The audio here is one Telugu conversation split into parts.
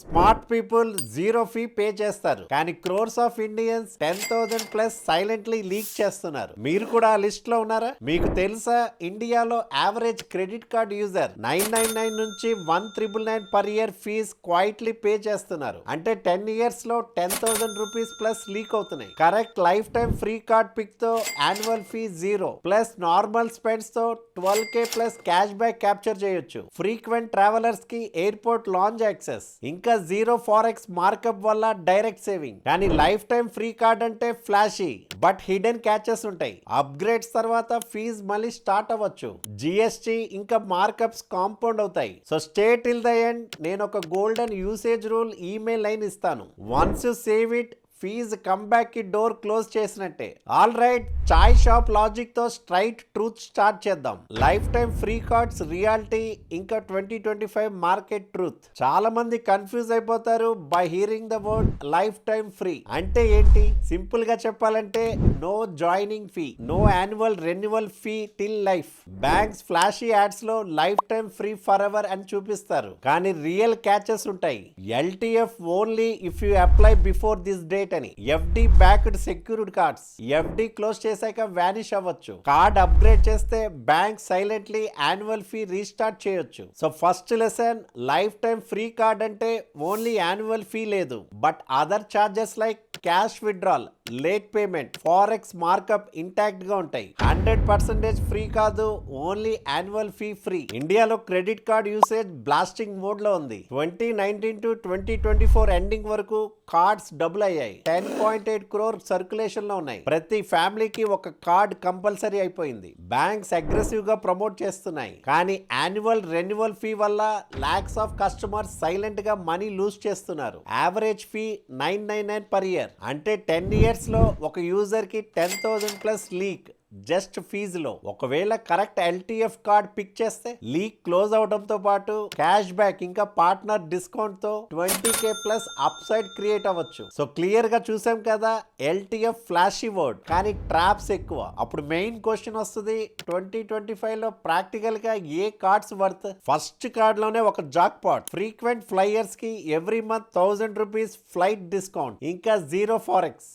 Smart people zero fee pay చేస్తారు, కానీ crores of Indians 10,000 plus silently leak చేస్తున్నారు. మీరు కూడా ఆ లిస్ట్ లో ఉన్నారా? మీకు తెలుసా, ఇండియాలో యావరేజ్ క్రెడిట్ కార్డ్ యూజర్ 999 నుంచి 1,999 per year fees quietly pay చేస్తున్నారు. అంటే 10 ఇయర్స్ లో 10,000 రూపీస్ ప్లస్ లీక్ అవుతున్నాయి. Correct life time free card pick తో annual fee 0 plus normal spends తో 12K plus cash back capture చేయొచ్చు. ఫ్రీక్వెంట్ ట్రావెలర్స్ కి ఎయిర్పోర్ట్ లాంజ్ యాక్సెస్, ఇంకా జీరో ఫారెక్స్ మార్కప్ వల్ల డైరెక్ట్ సేవింగ్. కానీ లైఫ్ టైం ఫ్రీ కార్డ్ అంటే ఫ్లాషీ బట్ హిడెన్ క్యాచెస్ ఉంటాయి. అప్గ్రేడ్స్ తర్వాత ఫీజ్ మళ్ళీ స్టార్ట్ అవ్వచ్చు. జిఎస్టి ఇంకా మార్కప్స్ కాంపౌండ్ అవుతాయి. So stay till the end. నేను ఒక golden usage rule email line ఇస్తాను. Once you save it, fees come back కి డోర్ క్లోజ్ చేసినట్టే. All right, chai shop logic తో స్ట్రైట్ ట్రూత్ స్టార్ట్ చేద్దాం. Life time free cards reality ఇంకా 2025 మార్కెట్ ట్రూత్. చాలా మంది కన్ఫ్యూజ్ అయిపోతారు by hearing the word life time free అంటే ఏంటి. సింపుల్ గా చెప్పాలంటే no joining fee, no annual renewal fee till life. Banks flashy ads లో life time free forever అని చూపిస్తారు, కానీ రియల్ క్యాచెస్ ఉంటాయి. LTF only if you apply before this date అని. FD backed secured cards. FD close చేశాక వానిష్ అవ్వచ్చు. కార్డ్ అప్గ్రేడ్ చేస్తే bank silently annual fee restart చేయొచ్చు. So first lesson, life time free card అంటే ఓన్లీ యాన్యువల్ ఫీ లేదు, but other charges like cash withdrawal, late payment, forex markup intact గా ఉంటాయి. 100% ఫ్రీ కాదు, ఓన్లీ యాన్యువల్ ఫీ ఫ్రీ. ఇండియాలో credit card usage blasting mode లో ఉంది. 2019 టు 2024 ఎండింగ్ వరకు కార్డ్స్ డబుల్ అయ్యాయి. 10.8 crore సర్క్యులేషన్ లో ఉన్నాయి. ప్రతి ఫ్యామిలీకి ఒక కార్డ్ కంపల్సరీ అయిపోయింది. బ్యాంక్స్ అగ్రెసివ్ గా ప్రమోట్ చేస్తున్నాయి, కానీ యాన్యువల్ రెన్యువల్ ఫీ వల్ల లాక్స్ ఆఫ్ కస్టమర్స్ సైలెంట్ గా మనీ లూజ్ చేస్తున్నారు. Average fee 999 per year. అంటే 10 ఇయర్స్ లో ఒక యూజర్ కి 10,000 ప్లస్ లీక్ జస్ట్ ఫీజులో. ఒకవేళ కరెక్ట్ LTF కార్డ్ పిక్ చేస్తే లీక్ క్లోజ్ అవడంతో పాటు క్యాష్ బ్యాక్ ఇంకా పార్ట్నర్ డిస్కౌంట్ తో 20K plus upside create అవ్వచ్చు. సో క్లియర్ గా చూసాం కదా, LTF ఫ్లాషీ వర్డ్, కానీ ట్రాప్స్ ఎక్కువ. అప్పుడు మెయిన్ క్వశ్చన్ వస్తుంది, 2025 లో ప్రాక్టికల్ గా ఏ కార్డ్స్ వర్త్? ఫస్ట్ కార్డ్ లోనే ఒక జాక్ పాట్. ఫ్రీక్వెంట్ ఫ్లైయర్స్ కి every month 1,000 rupees flight discount, ఇంకా zero forex.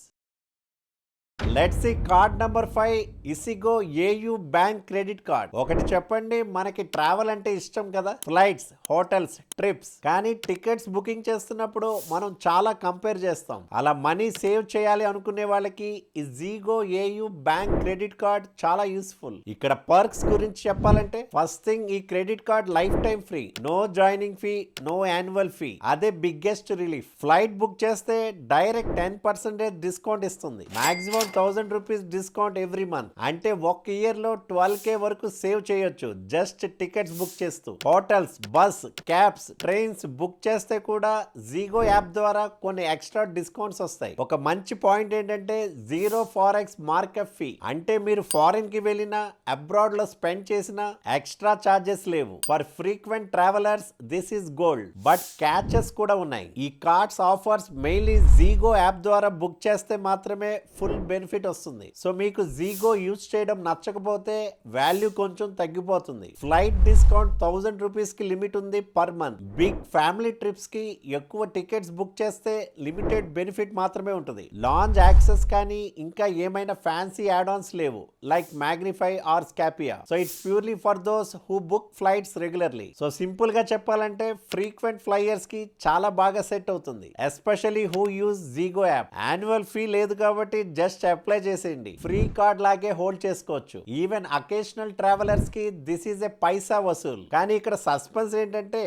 Let's see card number 5, ఇసిగో AU bank credit card. ఒకటి చెప్పండి, మనకి ట్రావెల్ అంటే ఇష్టం కదా, ఫ్లైట్స్, హోటల్స్, ట్రిప్స్. కానీ టికెట్స్ బుకింగ్ చేస్తున్నప్పుడు మనం చాలా కంపేర్ చేస్తాం. అలా మనీ సేవ్ చేయాలి అనుకునే వాళ్ళకి ఇసిగో AU బ్యాంక్ క్రెడిట్ కార్డ్ చాలా యూస్ఫుల్. ఇక్కడ పర్క్స్ గురించి చెప్పాలంటే, ఫస్ట్ థింగ్, ఈ credit card life time free, no joining fee, no annual fee. అదే బిగ్గెస్ట్ రిలీఫ్. ఫ్లైట్ బుక్ చేస్తే డైరెక్ట్ 10% డిస్కౌంట్ ఇస్తుంది. Maximum 1,000 rupees discount every month. అంటే ఒక ఇయర్ లో 12K వరకు సేవ్ చేయొచ్చు జస్ట్ టికెట్స్ బుక్ చేస్తూ. Hotels, bus, cabs, trains book చేస్తే కూడా జీగో యాప్ ద్వారా కొన్ని ఎక్స్ట్రా డిస్కౌంట్స్ వస్తాయి. ఒక మంచి పాయింట్ ఏంటంటే జీరో ఫారెక్స్ మార్కప్ ఫీ. అంటే మీరు ఫారిన్ కి వెళ్ళినా, అబ్రాడ్ లో స్పెండ్ చేసినా ఎక్స్ట్రా చార్జెస్ లేవు. For frequent travellers this is gold. But catches కూడా ఉన్నాయి. ఈ కార్డ్స్ ఆఫర్స్ మెయిన్లీ జీగో యాప్ ద్వారా బుక్ చేస్తే మాత్రమే ఫుల్ బెనిఫిట్ వస్తుంది. సో మీకు జీగో యూజ్ చేయడం నచ్చకపోతే వాల్యూ కొంచెం తగ్గిపోతుంది. ఫ్లైట్ డిస్కౌంట్ 1,000 రూపీస్ కి లిమిట్ ఉంది per month. Big family trips కి ఎక్కువ టికెట్స్ బుక్ చేస్తే లిమిటెడ్ బెనిఫిట్ మాత్రమే ఉంటుంది. లాంజ్ యాక్సెస్ కానీ ఇంకా ఏమైనా ఫ్యాన్సీ యాడ్ ఆన్స్ లేవు, like Magnifi or Scapia. So it's purely for those who book flights regularly. So simple గా చెప్పాలంటే ఫ్రీక్వెంట్ ఫ్లైయర్స్ కి చాలా బాగా సెట్ అవుతుంది, especially who use ixigo app. Annual fee లేదు కాబట్టి జస్ట్ అప్లై చేసేయండి. ఫ్రీ కార్డ్ లాగే హోల్డ్ చేసుకోవచ్చు. ఈవెన్ అకేషనల్ ట్రావెలర్స్ కి దిస్ ఈజ్ ఏ పైసా వసూల్. కానీ ఇక్కడ సస్పెన్స్ ఏంటంటే,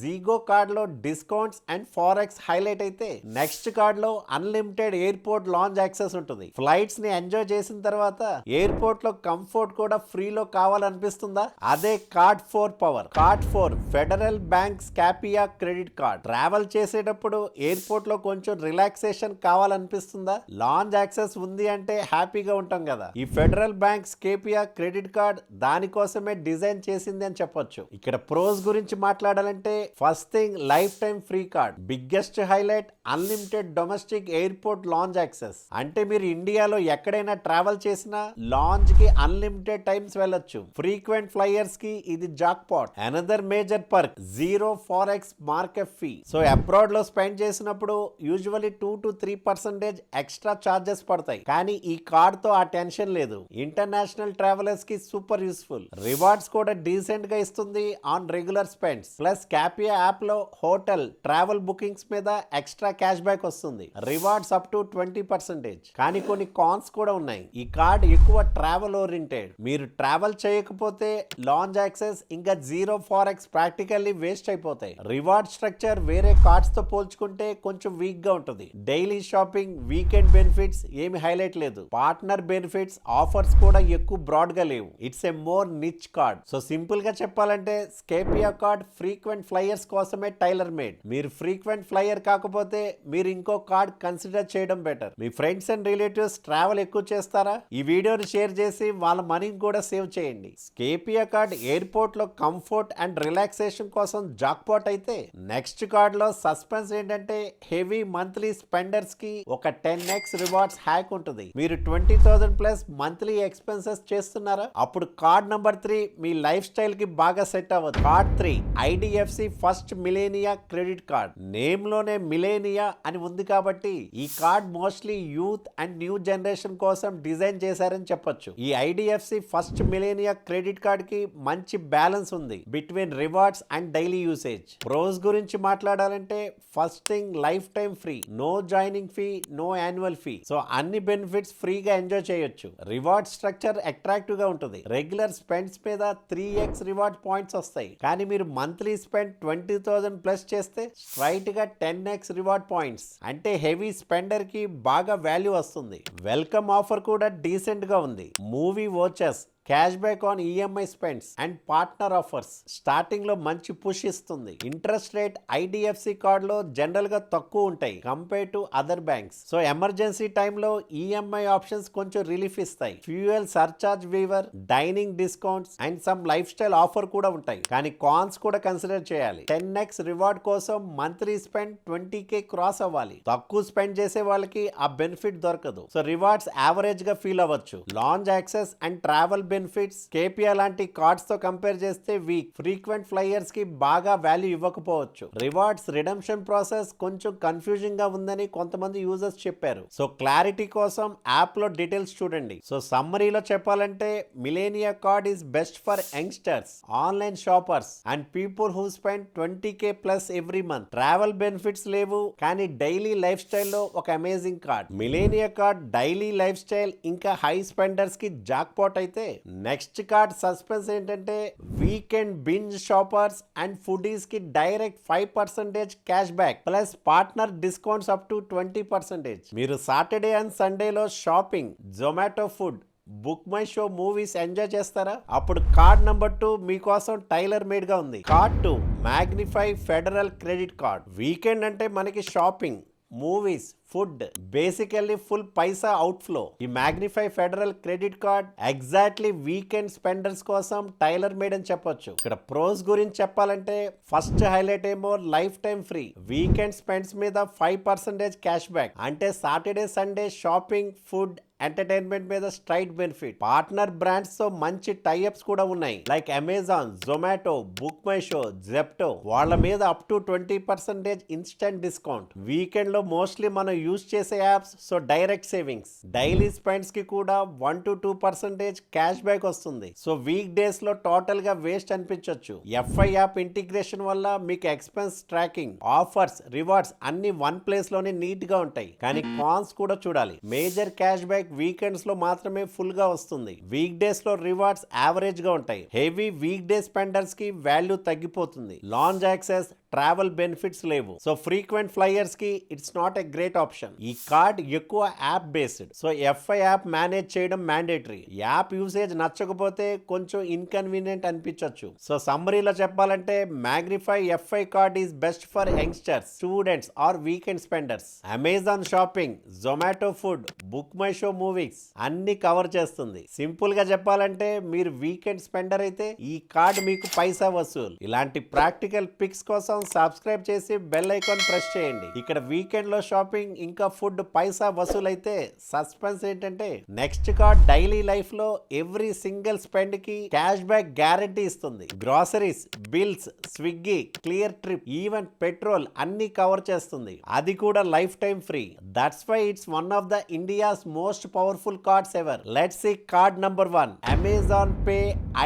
జీగో కార్డ్ లో డిస్కౌంట్స్ అండ్ ఫారెక్స్ హైలైట్ అయితే, నెక్స్ట్ కార్డ్ లో అన్లిమిటెడ్ ఎయిర్పోర్ట్ లాంజ్ యాక్సెస్ ఉంటుంది. ఫ్లైట్స్ ని ఎంజాయ్ చేసిన తర్వాత ఎయిర్పోర్ట్ లో కంఫర్ట్ కూడా ఫ్రీలో కావాలనిపిస్తుందా? అదే card 4 power. Card 4 Federal bank Scapia credit card. Travel చేసేటప్పుడు ఎయిర్పోర్ట్ లో కొంచెం రిలాక్సేషన్ కావాలనిపిస్తుందా? లాంజ్ యాక్సెస్ ఉంది అంటే హ్యాపీగా ఉంటాం కదా. ఈ federal bank Scapia credit card దానికోసమే డిజైన్ చేసింది అని చెప్పొచ్చు. ఇక్కడ ప్రోస్ గురించి మాట్లాడాలంటే, first thing life time free card. Biggest highlight unlimited domestic airport lounge access. అంటే మీరు ఇండియాలో ఎక్కడైనా ట్రావెల్ చేసినా లాంచ్ కి అన్లిమిటెడ్ టైమ్స్ వెళ్ళొచ్చు. ఫ్రీక్వెంట్ ఫ్లైయర్స్ కి ఇది jackpot. Another major perk zero forex markup fee. So abroad లో స్పెండ్ చేసినప్పుడు యూజువల్లీ 2 to 3% ఎక్స్ట్రా చార్జెస్ పడతాయి. కానీ ఈ కార్డ్ తో ఆ టెన్షన్ లేదు. ఇంటర్నేషనల్ ట్రావెలర్స్ కి సూపర్ యూస్ఫుల్. రివార్డ్స్ కూడా డీసెంట్ గా ఇస్తుంది on regular spends. Plus Scapia app లో హోటల్ ట్రావెల్ బుకింగ్స్ మీద ఎక్స్ట్రా క్యాష్ బ్యాక్ వస్తుంది. Rewards up to 20%. కానీ కొన్ని కాన్స్ కూడా ఉన్నాయి. ఈ కార్డ్ ఎక్కువ ట్రావెల్ ఓరియంటెడ్. మీరు ట్రావెల్ చేయకపోతే లాంచ్ యాక్సెస్ ఇంకా జీరో ఫారెక్స్ ప్రాక్టికల్లీ వేస్ట్ అయిపోతాయి. రివార్డ్ స్ట్రక్చర్ వేరే కార్డ్స్ తో పోల్చుకుంటే కొంచెం వీక్ గా ఉంటుంది. డైలీ షాపింగ్, వీకెండ్ బెనిఫిట్స్ ఏమి హైలైట్ లేదు. పార్ట్నర్ బెనిఫిట్స్, ఆఫర్స్ కూడా ఎక్కువ బ్రాడ్ గా లేవు. It's a more niche card. So simple గా చెప్పాలంటే స్కేపియా కార్డ్ ఫ్రీక్వెంట్ ఫ్లైయర్స్ కోసమే టైలర్ మేడ్. మీరు ఫ్రీక్వెంట్ ఫ్లైయర్ కాకపోతే మీరు ఇంకో కార్డ్ కన్సిడర్ చేయడం better. Me friends and relatives travel ఎక్కువ చేస్తారా? ఈ వీడియోని షేర్ చేసి వాళ్ళ మనీని కూడా సేవ్ చేయండి. స్కేపియా కార్డ్ ఎయిర్పోర్ట్ లో కంఫర్ట్ అండ్ రిలాక్సేషన్ కోసం జాక్పాట్ అయితే, నెక్స్ట్ కార్డ్ లో సస్పెన్స్ ఏంటంటే హెవీ మంత్లీ స్పెండర్స్ కి ఒక 10x రివార్డ్స్ హ్యాక్ ఉంటుంది. మీరు 20,000 ప్లస్ మంత్లీ ఎక్స్పెన్సెస్ చేస్తున్నారా? అప్పుడు కార్డ్ నంబర్ 3 మీ లైఫ్ స్టైల్ కి బాగా సెట్ అవ్వదు. Card 3 IDFC first Millennia credit card. Name లోనే మిలేనియా అని ఉంది కాబట్టి ఈ card mostly youth and new generation కోసం డిజైన్ చేశారని చెప్పొచ్చు. ఈ IDFC first Millennia credit card కి మంచి బ్యాలెన్స్ ఉంది between rewards and daily usage. Pros గురించి మాట్లాడాలంటే first thing life time free, no joining fee, no annual fee. So అన్ని బెనిఫిట్స్ ఫ్రీగా ఎంజాయ్ చేయొచ్చు. రివార్డ్ స్ట్రక్చర్ అట్రాక్టివ్ గా ఉంటుంది. రెగ్యులర్ స్పెండ్స్ మీద 3x రివార్డ్ పాయింట్స్ వస్తాయి. కానీ మీరు మంత్లీ స్పెండ్ 20,000 ప్లస్ చేస్తే స్ట్రైట్ గా 10x రివార్డ్ పాయింట్స్. అంటే హెవీ స్పెండర్ కి బాగా వాల్యూ వస్తుంది. వెల్కమ్ ఆఫర్ కూడా డీసెంట్ గా ఉంది. Movie watches, cash back on EMI spends and partner offers starting లో మంచి పుష్ ఇస్తుంది. ఇంట్రెస్ట్ రేట్ ఐడిఎఫ్సి కార్డ్ లో జనరల్ గా తక్కువ ఉంటాయి compare to other banks. So emergency టైంలో ఈఎంఐ ఆప్షన్స్ కొంచెం రిలీఫ్ ఇస్తాయి. Fuel surcharge waiver, dining discounts and some life style offer కూడా ఉంటాయి. కానీ కాన్స్ కూడా కన్సిడర్ చేయాలి. 10x రివార్డ్ కోసం మంత్లీ స్పెండ్ 20k క్రాస్ అవ్వాలి. తక్కువ స్పెండ్ చేసే వాళ్ళకి ఆ బెనిఫిట్ దొరకదు. సో రివార్డ్స్ యావరేజ్ గా ఫీల్ అవ్వచ్చు. Lounge access and travel benefits Scapia లాంటి కార్డ్స్ తో కంపేర్ చేస్తే వీక్. ఫ్రీక్వెంట్ ఫ్లైయర్స్ కి బాగా వాల్యూ ఇవ్వకపోవచ్చు. రివార్డ్స్ రిడెంప్షన్ ప్రాసెస్ కొంచెం కన్ఫ్యూజింగ్ గా ఉందని కొంతమంది యూజర్స్ చెప్పారు. సో క్లారిటీ కోసం యాప్ లో డీటెయిల్స్ చూడండి. సో సమ్మరీలో చెప్పాలంటే Millennia card is best for youngsters, online shoppers and people who spend 20k plus every month. Travel benefits లేవు కానీ డైలీ లైఫ్ స్టైల్లో ఒక amazing card. Millennia card daily lifestyle ఇంకా హై స్పెండర్స్ కి జాక్ పాట్ అయితే, నెక్స్ట్ కార్డ్ సస్పెన్స్ ఏంటంటే weekend binge shoppers and foodies కి direct 5% cash back plus partner discounts up to 20%. మీరు సాటర్డే అండ్ సండేలో shopping, Zomato food, book my show movies enjoy చేస్తారా? అప్పుడు కార్డ్ నంబర్ 2 మీకోసం టైలర్ మేడ్ గా ఉంది. Card 2 Magnifi Federal credit card. Weekend అంటే మనకి shopping, movies, food, basically full పైసా అవుట్ఫ్లో. ఈ Magnifi Federal credit card exactly weekend spenders కోసం టైలర్ మేడ్ అని చెప్పొచ్చు. ఇక్కడ ప్రోస్ గురించి చెప్పాలంటే ఫస్ట్ హైలైట్ ఏమో life time free, weekend spends మీద 5% క్యాష్ బ్యాక్. అంటే Saturday Sunday shopping, food, entertainment మీద స్ట్రైట్ బెనిఫిట్. పార్ట్నర్ బ్రాండ్స్ తో మంచి టైఅప్స్ కూడా ఉన్నాయి. Like Amazon, Zomato, book my show, Zepto. వాళ్ళ మీద up to 20% instant discount. Weekend లో మోస్ట్లీ మనం యూజ్ చేసే apps, so direct savings. Daily spends కి కూడా 1 to 2% క్యాష్ బ్యాక్ వస్తుంది. సో వీక్ డేస్ లో టోటల్ గా వేస్ట్ అనిపించవచ్చు. ఎఫ్ఐ యాప్ ఇంటిగ్రేషన్ వల్ల మీకు ఎక్స్పెన్స్ ట్రాకింగ్, ఆఫర్స్, రివార్డ్స్ అన్ని వన్ ప్లేస్ లోనే నీట్ గా ఉంటాయి. కానీ కాన్స్ కూడా చూడాలి. మేజర్ క్యాష్ బ్యాక్ వీకెండ్స్ లో మాత్రమే ఫుల్ గా వస్తుంది. వీక్ డేస్ లో రివార్డ్స్ యావరేజ్ గా ఉంటాయి. హెవీ వీక్ డే స్పెండర్స్ కి వాల్యూ తగ్గిపోతుంది. లాంచ్ యాక్సెస్, ట్రావెల్ బెనిఫిట్స్ లేవు. సో ఫ్రీక్వెంట్ ఫ్లైయర్స్ కి it's not a great option. ఈ కార్డ్ ఎక్కువ app based. So Fi app manage చేయడం మ్యాండేటరీ. యాప్ యూసేజ్ నచ్చకపోతే కొంచెం ఇన్కన్వీనియంట్ అనిపించవచ్చు. సో సమ్మరీలో చెప్పాలంటే magnify Fi card is best for youngsters, students or weekend spenders. Amazon shopping, Zomato food, book my show movies అన్ని కవర్ చేస్తుంది. సింపుల్ గా చెప్పాలంటే మీరు వీకెండ్ స్పెండర్ అయితే ఈ కార్డ్ మీకు పైసా వసూలు. ఇలాంటి ప్రాక్టికల్ పిక్స్ కోసం సబ్స్క్రైబ్ చేసి బెల్ ఐకాన్ ప్రెస్ చేయండి. ఇక్కడ వీకెండ్ లో షాపింగ్ ఇంకా ఫుడ్ పైసా వసూలు అయితే సస్పెన్స్ ఏంటంటే నెక్స్ట్ కార్డ్ డైలీ లైఫ్ లో ఎవ్రీ సింగిల్ స్పెండ్ కి క్యాష్ బ్యాక్ గ్యారంటీ ఇస్తుంది. Groceries, bills, Swiggy, clear trip, even petrol అన్ని కవర్ చేస్తుంది. అది కూడా life time free. That's why it's one of the India's most powerful cards ever. Let's see card number 1, Amazon pay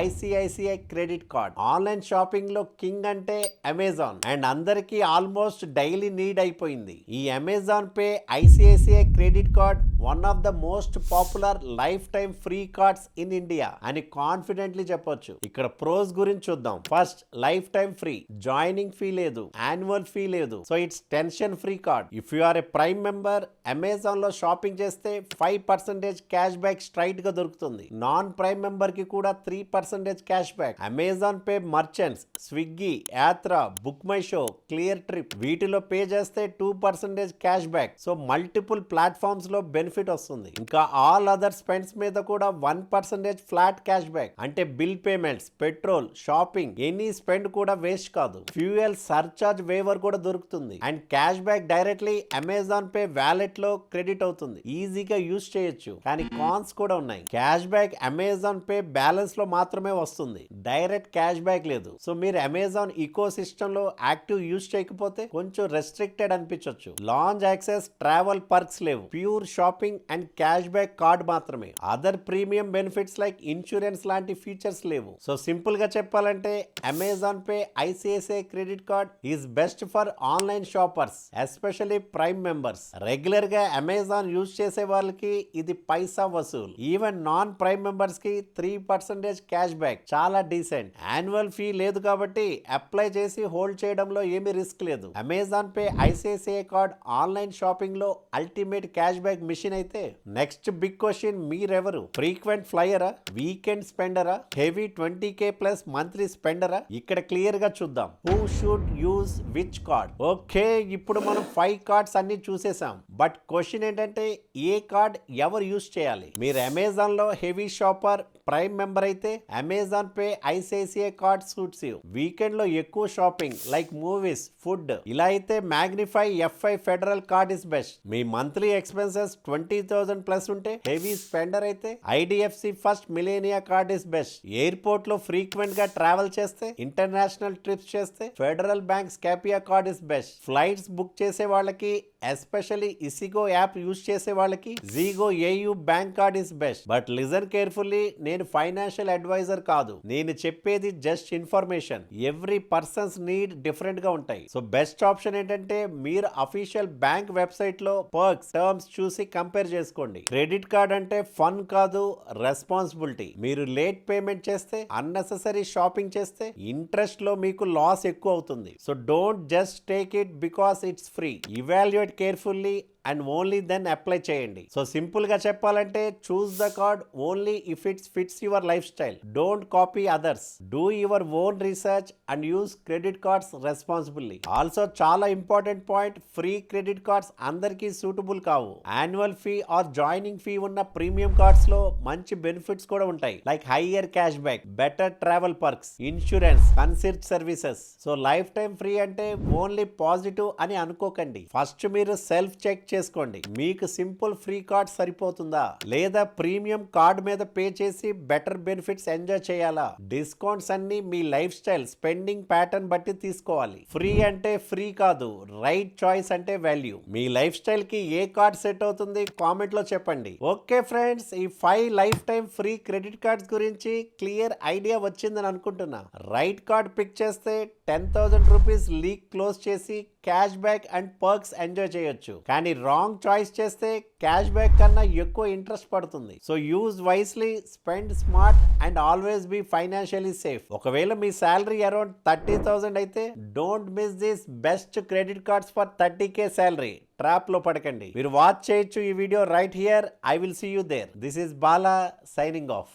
ICICI credit card. Online shopping లో కింగ్ అంటే అమెజాన్ అండ్ అందరికీ ఆల్మోస్ట్ డైలీ నీడ్ అయిపోయింది. ఈ Amazon pay ICICI credit card one of the most popular life time free cards in India అని కాన్ఫిడెంట్లీ చెప్పొచ్చు. ఇక్కడ ప్రోస్ గురించి చూద్దాం. First, life time free. Joining fee లేదు, యాన్యువల్ ఫీ లేదు. So it's tension free card. If you are a prime member, Amazon లో షాపింగ్ చేస్తే 5% క్యాష్ బ్యాక్ స్ట్రైట్ గా దొరుకుతుంది. నాన్ ప్రైమ్ మెంబర్ కి కూడా 3% cash back. Amazon pay merchants, Swiggy, Yatra, book my show, Cleartrip వీటిలో పే చేస్తే 2% cash back. So multiple platforms లో బెనిఫిట్ వస్తుంది. ఇంకా ఆల్ అదర్ స్పెండ్స్ మీద కూడా 1% ఫ్లాట్ క్యాష్ బ్యాక్. అంటే bill payments, petrol, shopping, any spend కూడా వేస్ట్ కాదు. ఫ్యూయల్ సర్చార్జ్ వేవర్ కూడా దొరుకుతుంది. And cash back directly Amazon pay wallet లో క్రెడిట్ అవుతుంది. ఈజీగా యూజ్ చేయొచ్చు. కానీ కాన్స్ కూడా ఉన్నాయి. Cash back Amazon pay balance లో మాత్రమే వస్తుంది. డైరెక్ట్ క్యాష్ బ్యాక్ లేదు. సో మీరు అమెజాన్ ఈకో సిస్టమ్ లో యాక్టివ్ యూజ్ చేయకపోతే కొంచెం రెస్ట్రిక్టెడ్ అనిపించవచ్చు. లాంజ్ యాక్సెస్, ట్రావెల్ పర్క్స్ లేవు. Pure shopping and cash back card మాత్రమే. Other premium benefits like insurance లాంటి ఫీచర్స్ లేవు. సో సింపుల్ గా చెప్పాలంటే Amazon pay ICICI credit card is best for online shoppers, especially prime members. Regular గా అమెజాన్ యూజ్ చేసే వాళ్ళకి ఇది పైసా వసూలు. ఈవెన్ నాన్ ప్రైమ్ మెంబర్స్ కి 3% క్యాష్ బ్యాక్. చాలా డీసెంట్. యాన్యువల్ ఫీ లేదు కాబట్టి అప్లై చేసి హోల్డ్ చేయడంలో ఏమీ రిస్క్ లేదు. Amazon pay ICICI card online shopping లో అల్టిమేట్ క్యాష్ బ్యాక్ మిషన్ అయితే నెక్స్ట్ బిగ్ క్వశ్చన్, మీరెవరు? ఫ్రీక్వెంట్ ఫ్లైయరా, వీకెండ్ స్పెండరా, హెవీ 20K ప్లస్ మంత్లీ స్పెండరా? ఇక్కడ క్లియర్ గా చూద్దాం. Who should use which card? Okay, ఇప్పుడు మనం 5 కార్డ్స్ అన్ని చూసేసాం. బట్ క్వశ్చన్ ఏంటంటే ఏ కార్డ్ ఎవరు యూజ్ చేయాలి? మీరు అమెజాన్ లో హెవీ షాపర్, ప్రైమ్ మెంబర్ అయితే Amazon pay ICICI card suits you. Weekend లో ఎక్కువ షాపింగ్ లైక్ మూవీస్, ఫుడ్ ఇలా అయితే Magnifi FI Federal card is best. మీ మంత్లీ ఎక్స్పెన్సెస్ 20,000 ప్లస్ ఉంటే హెవీ స్పెండర్ అయితే IDFC first Millennia card is best. Airport లో ఫ్రీక్వెంట్ గా ట్రావెల్ చేస్తే, ఇంటర్నేషనల్ ట్రిప్స్ చేస్తే Federal bank Scapia card is best. Flights book చేసే వాళ్ళకి, ఎస్పెషల్లీ ఇసిగో యాప్ యూజ్ చేసే వాళ్ళకి జీగో AU bank card is best. But listen carefully, నేను ఫైనాన్షియల్ అడ్వైజర్ కాదు. నేను చెప్పేది just information. Every persons need different గా ఉంటాయి. సో బెస్ట్ ఆప్షన్ ఏంటంటే మీరు అఫీషియల్ బ్యాంక్ వెబ్సైట్ లో పర్క్స్, టర్మ్స్ చూసి కంపేర్ చేసుకోండి. క్రెడిట్ కార్డ్ అంటే ఫన్ కాదు, రెస్పాన్సిబిలిటీ. మీరు లేట్ పేమెంట్ చేస్తే, అన్నెసెసరీ షాపింగ్ చేస్తే ఇంట్రెస్ట్ లో మీకు లాస్ ఎక్కువ అవుతుంది. So don't just take it because it's free. Evaluate carefully and only then apply చేయండి. సో సింపుల్ గా చెప్పాలంటే choose the card only if it's fits your lifestyle. Don't copy others. Do your own research and use credit cards responsibly. Also చాలా important point, free credit cards అందరికీ సూటబుల్ కావు. Annual fee or joining fee ఉన్న ప్రీమియం కార్డ్స్ లో మంచి బెనిఫిట్స్ కూడా ఉంటాయి like higher cash back, better travel perks, insurance, concert services. So life time free అంటే ఓన్లీ పాజిటివ్ అని అనుకోకండి. ఫస్ట్ మీరు సెల్ఫ్ చెక్ చేసుకోండి. మీకు సింపుల్ ఫ్రీ కార్డ్ సరిపోతుందా, లేదా ప్రీమియం కార్డ్ మీద పే చేసి బెటర్ బెనిఫిట్స్ ఎంజాయ్ చేయాలా? డిస్కౌంట్స్ అన్ని మీ లైఫ్ స్టైల్, స్పెండింగ్ ప్యాటర్న్ బట్టి తీసుకోవాలి. ఫ్రీ అంటే ఫ్రీ కాదు, రైట్ చాయిస్ అంటే వాల్యూ. మీ లైఫ్ స్టైల్ కి ఏ కార్డ్ సెట్ అవుతుంది కామెంట్ లో చెప్పండి. ఓకే ఫ్రెండ్స్, ఈ 5 life time free credit cards గురించి క్లియర్ ఐడియా వచ్చిందని అనుకుంటున్నా. రైట్ కార్డ్ పిక్ చేస్తే 10,000 రూపీస్ లీక్ క్లోజ్ చేసి cash back and perks enjoy చేయొచ్చు. కానీ రాంగ్ చాయిస్ చేస్తే క్యాష్ బ్యాక్ కన్నా ఎక్కువ ఇంట్రెస్ట్ పడుతుంది. So use wisely, spend smart and always be financially safe. ఒకవేళ మీ శాలరీ అరౌండ్ 30,000 అయితే don't miss this best credit cards for 30K salary. Trap లో పడకండి. మీరు వాచ్ చేయొచ్చు ఈ video right here. I will see you there. This is Bala signing of.